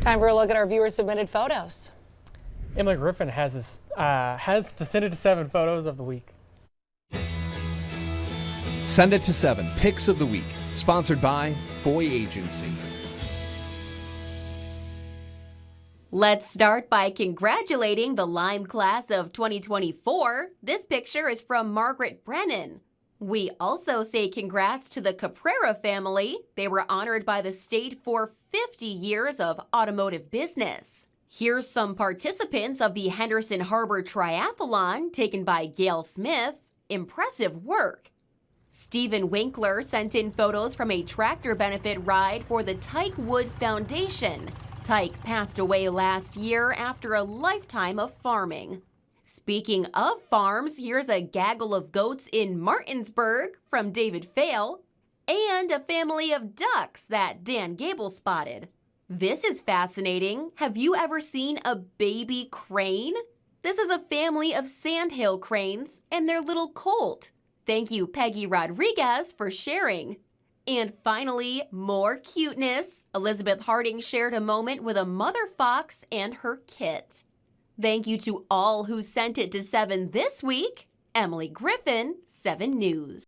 Time for a look at our viewer-submitted photos. Emily Griffin has the Send It to 7 photos of the week. Send It to 7 Pics of the Week, sponsored by Foy Agency. Let's start by congratulating the Lyme class of 2024. This picture is from Margaret Brennan. We also say congrats to the Caprera family. They were honored by the state for 50 years of automotive business. Here's some participants of the Henderson Harbor Triathlon taken by Gail Smith. Impressive work. Stephen Winkler sent in photos from a tractor benefit ride for the Tyke Wood Foundation. Tyke passed away last year after a lifetime of farming. Speaking of farms, here's a gaggle of goats in Martinsburg from David Fail, and a family of ducks that Dan Gable spotted. This is fascinating. Have you ever seen a baby crane? This is a family of sandhill cranes and their little colt. Thank you, Peggy Rodriguez, for sharing. And finally, more cuteness. Elizabeth Harding shared a moment with a mother fox and her kit. Thank you to all who sent it to 7 this week. Emily Griffin, 7 News.